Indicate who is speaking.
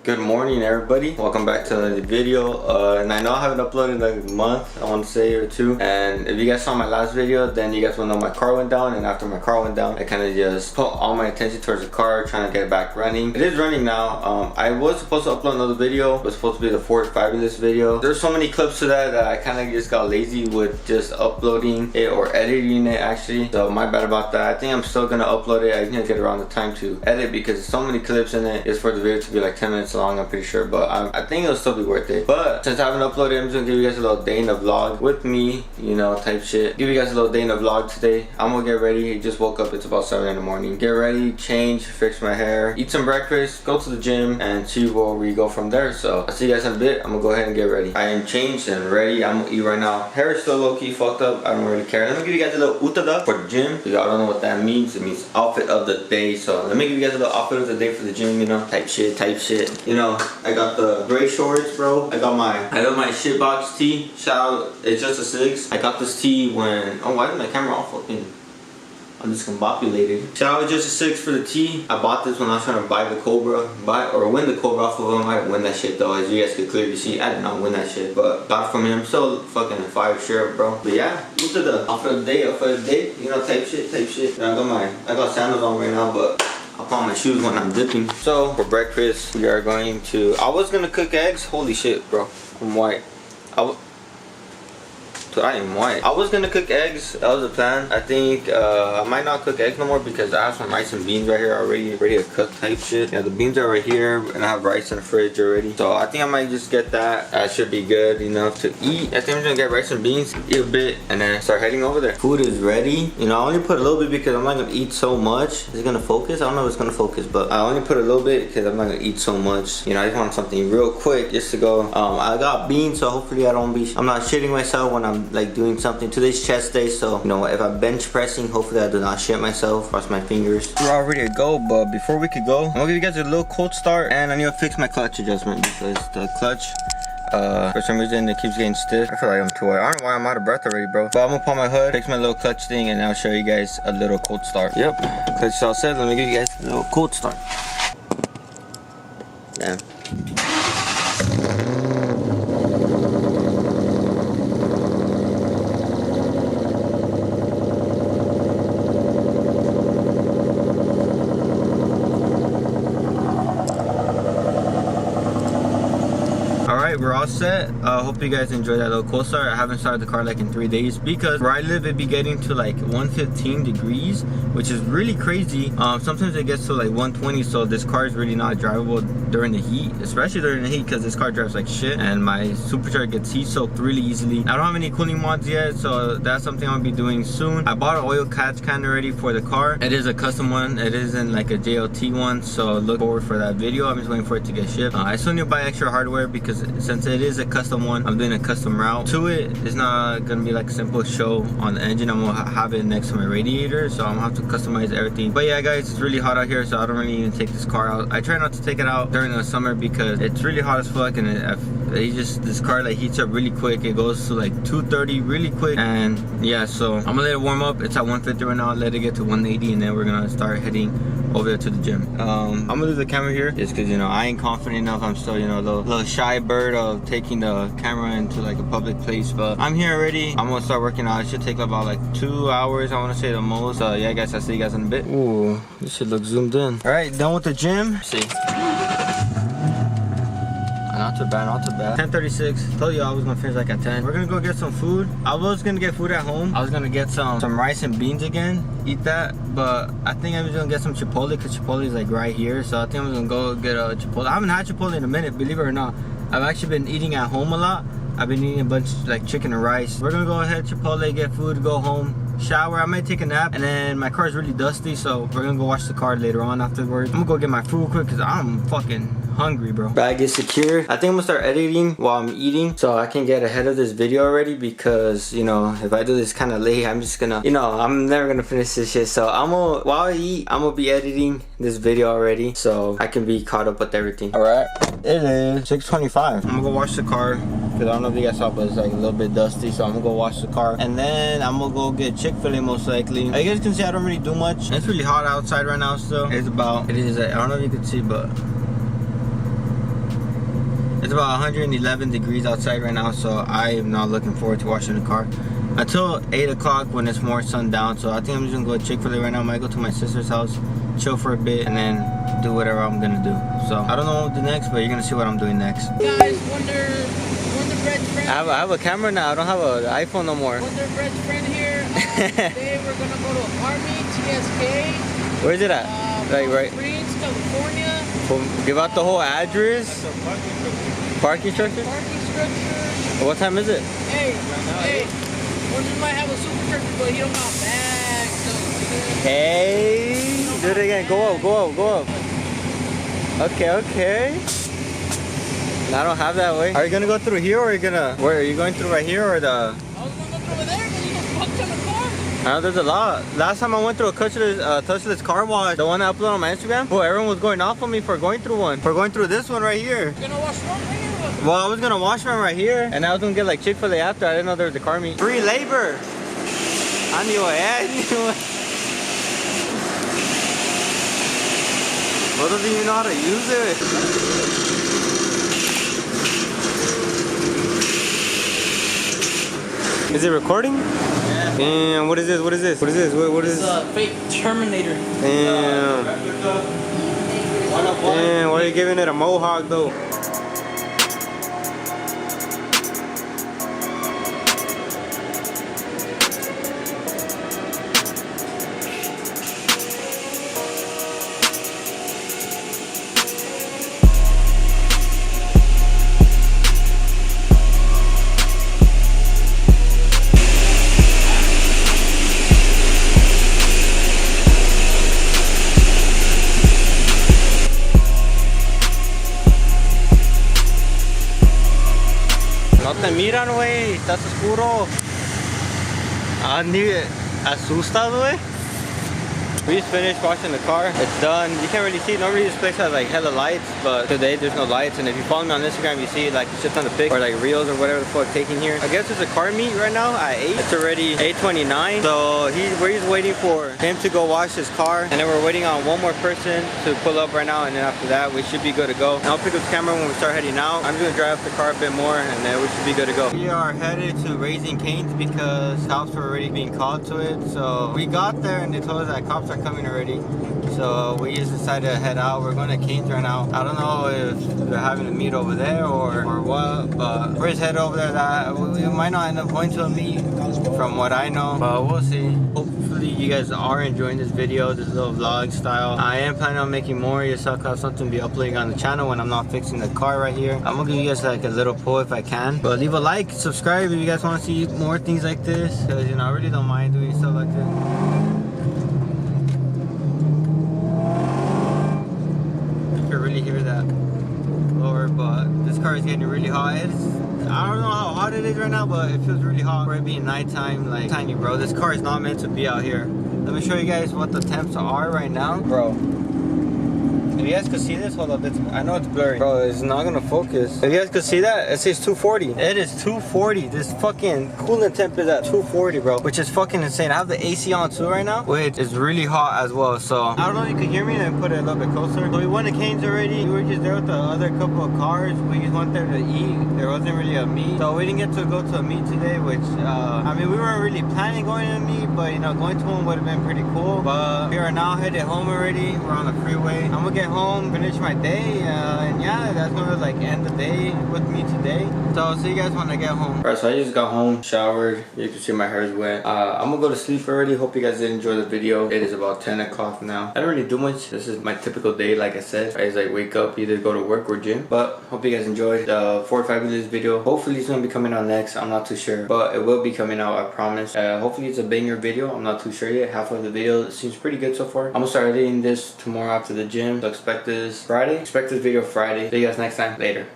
Speaker 1: Good morning, everybody. Welcome back to another video. And I know I haven't uploaded in like a month, I want to say, or two. And if you guys saw my last video, then you guys will know my car went down. And after my car went down, I kind of just put all my attention towards the car, trying to get it back running. It is running now. I was supposed to upload another video. It was supposed to be the Ford Fabulous video. There's so many clips to that I kind of just got lazy with just uploading it or editing it, actually. So my bad about that. I think I'm still gonna upload it. I need to get around the time to edit because there's so many clips in it. It's for the video to be like 10 minutes long, I'm pretty sure, but I think it'll still be worth it. But since I haven't uploaded, I'm just gonna give you guys a little day in the vlog with me, you know, type shit. Give you guys a little day in the vlog today. I'm gonna get ready. I just woke up. It's about 7 in the morning. Get ready, change, fix my hair, eat some breakfast, go to the gym, and see where we go from there. So I'll see you guys in a bit. I'm gonna go ahead and get ready. I am changed and ready. I'm gonna eat right now. Hair is still low-key fucked up. I don't really care. Let me give you guys a little utada for the gym. If y'all don't know what that means, it means outfit of the day. So let me give you guys a little outfit of the day for the gym, you know, type shit. You know, I got the gray shorts, bro. I got my shitbox tee. Shout out, it's just a 6. I got this tee when, oh, why is my camera all fucking discombobulated? Shout out, just a 6 for the tee. I bought this when I was trying to buy the cobra, win the cobra off of him. I didn't win that shit though, as you guys could clearly see. I did not win that shit, but got it from him. So fucking fire shirt, bro. But yeah, look at the outfit of the day, you know, type shit. I got sandals on right now, but I'll put on my shoes when I'm dipping. So for breakfast, we are going to, I was gonna cook eggs. Holy shit, bro, I'm white. I am white. I was gonna cook eggs. That was the plan. I think I might not cook eggs no more because I have some rice and beans right here already, ready to cook type shit. Yeah, the beans are right here, and I have rice in the fridge already. So I think I might just get that. That should be good enough to eat. I think I'm gonna get rice and beans, eat a bit, and then start heading over there. Food is ready. You know, I only put a little bit because I'm not gonna eat so much. Is it gonna focus? I don't know if it's gonna focus, but I only put a little bit because I'm not gonna eat so much. You know, I just want something real quick just to go. I got beans, so hopefully I'm not shitting myself when I'm like doing something. Today's chest day, so you know, if I'm bench pressing, hopefully I do not shit myself. Cross my fingers. We're all ready to go, but before we could go, I'm gonna give you guys a little cold start, and I need to fix my clutch adjustment because the clutch for some reason it keeps getting stiff. I feel like I'm too white. I don't know why I'm out of breath already, bro. But I'm gonna put my hood, fix my little clutch thing, and I'll show you guys a little cold start. Yep, clutch is all set. Let me give you guys a little cold start. Damn. We're all set. Hope you guys enjoyed that little cold start. I haven't started the car like in 3 days because where I live it be getting to like 115 degrees, which is really crazy. Sometimes it gets to like 120, so this car is really not drivable during the heat, especially during the heat, because this car drives like shit and my supercharger gets heat soaked really easily. I don't have any cooling mods yet, so that's something I'll be doing soon. I bought an oil catch can already for the car. It is a custom one. It isn't like a JLT one, so look forward for that video. I'm just waiting for it to get shipped. I still need to buy extra hardware because since it is a custom one, I'm doing a custom route to it. It's not gonna be like a simple show on the engine. I'm gonna have it next to my radiator, so I'm gonna have to customize everything. But yeah, guys, it's really hot out here, so I don't really even take this car out. I try not to take it out during the summer because it's really hot as fuck, and this car like heats up really quick. It goes to like 230 really quick, and yeah, so I'm gonna let it warm up. It's at 150 right now. Let it get to 180, and then we're gonna start heading over there to the gym. I'm gonna leave the camera here just because, you know, I ain't confident enough. I'm still, you know, a little shy bird of taking the camera into like a public place, but I'm here already. I'm gonna start working out. It should take about like 2 hours, I want to say, the most. Yeah, guys, I'll see you guys in a bit. Ooh, this should look zoomed in. All right, done with the gym. Let's see, not too bad. 10:36. Told you I was gonna finish like at 10. We're gonna go get some food. I was gonna get food at home. I was gonna get some rice and beans again, eat that, but I think I'm just gonna get some Chipotle because Chipotle is like right here. So I think I'm gonna go get a Chipotle. I haven't had Chipotle in a minute, believe it or not. I've actually been eating at home a lot. I've been eating a bunch like chicken and rice. We're gonna go ahead, Chipotle, get food, go home, shower. I might take a nap, and then my car is really dusty, so we're gonna go wash the car later on afterwards. I'm gonna go get my food quick because I'm fucking hungry, bro. Bag is secured. I think I'm gonna start editing while I'm eating so I can get ahead of this video already, because, you know, if I do this kind of late, I'm just gonna, you know, I'm never gonna finish this shit. So while I eat, I'm gonna be editing this video already so I can be caught up with everything. All right, it is 6:25. I'm gonna go wash the car because I don't know if you guys saw, but it's like a little bit dusty, so I'm gonna go wash the car, and then I'm gonna go get Chick-fil-A most likely. As you guys can see, I don't really do much. It's really hot outside right now still. I don't know if you can see, but It's about 111 degrees outside right now, so I am not looking forward to washing the car until 8 o'clock when it's more sundown. So I think I'm just gonna go to Chick-fil-A right now. I might go to my sister's house, chill for a bit, and then do whatever I'm gonna do. So I don't know what to do next, but you're gonna see what I'm doing next.
Speaker 2: Guys, Wonder Bread's friend.
Speaker 1: I have a camera now. I don't have an iPhone no more.
Speaker 2: Wonder Bread's friend here. Today we're gonna go to Army TSK.
Speaker 1: Where's it at? Like right.
Speaker 2: Springs, California.
Speaker 1: Give out the whole address. Parking structure.
Speaker 2: Parking structure.
Speaker 1: What time is it?
Speaker 2: Hey, Wonder might have a super structure, but he don't got bags. So
Speaker 1: hey, do it again. Go up. Okay. I don't have that way. Are you gonna go through here, or are you gonna? Where are you going through? Right here, or the?
Speaker 2: I was gonna go through over there, but you just fucked in the car.
Speaker 1: I know there's a lot. Last time I went through a touchless car wash, the one I uploaded on my Instagram, well, everyone was going off on me for going through one. For going through this one right here.
Speaker 2: You're gonna wash one right here?
Speaker 1: Well, I was gonna wash one right here, and I was gonna get like Chick-fil-A after. I didn't know there was a car meet. Free labor. I knew it. What doesn't even know how to use it? Is it recording? Yeah. Damn, what is this? What is this? It's
Speaker 2: a fake Terminator.
Speaker 1: Damn. Damn, why are you giving it a mohawk though? No te miran, güey. Estás oscuro. Ah, ni asustado, güey. We just finished washing the car. It's done. You can't really see. Normally this place has like hella lights, but today there's no lights. And if you follow me on Instagram, you see like shit on the pic or like reels or whatever the fuck taking here. I guess there's a car meet right now at 8. It's already 8:29. So we're just waiting for him to go wash his car, and then we're waiting on one more person to pull up right now. And then after that, we should be good to go. And I'll pick up the camera when we start heading out. I'm just gonna drive the car a bit more, and then we should be good to go. We are headed to Raising Cane's because cops were already being called to it. So we got there and they told us that cops are coming already. So we just decided to head out. We're going to Cane's right now. I don't know if they're having a meet over there or what, but we're just headed over there. We might not end up going to a meet from what I know, but we'll see. Hopefully you guys are enjoying this video, this little vlog style. I am planning on making more. You'll have something to be uploading on the channel when I'm not fixing the car right here. I'm gonna give you guys like a little pull if I can, but leave a like, subscribe if you guys want to see more things like this, because you know I really don't mind doing stuff like this. Hear that lower, but this car is getting really hot. I don't know how hot it is right now, but it feels really hot for it being nighttime. Like, tiny, bro, this car is not meant to be out here. Let me show you guys what the temps are right now, bro. If you guys could see this, hold up, I know it's blurry. Bro, it's not gonna focus. If you guys could see that, it says 240. It is 240. This fucking coolant temp is at 240, bro, which is fucking insane. I have the AC on too right now, which is really hot as well. So I don't know if you can hear me, and put it a little bit closer. So we went to Cane's already. We were just there with the other couple of cars. We just went there to eat. There wasn't really a meet, so we didn't get to go to a meet today, which I mean, we weren't really planning going to a meet, but you know, going to one would have been pretty cool. But we are now headed home already. We're on the freeway. I'm gonna get home, finish my day, and yeah, that's gonna like end the day with me today. So I'll see you guys when I get home. Alright, so I just got home, showered. You can see my hair is wet. I'm gonna go to sleep already. Hope you guys did enjoy the video. It is about 10 o'clock now. I don't really do much. This is my typical day, like I said. I just like wake up, either go to work or gym. But hope you guys enjoyed the Ford Fabulous video. Hopefully it's gonna be coming out next. I'm not too sure, but it will be coming out, I promise. Hopefully it's a banger video. I'm not too sure yet. Half of the video seems pretty good so far. I'm gonna start editing this tomorrow after the gym, so expect this Friday. Expect this video Friday. See you guys next time. Later.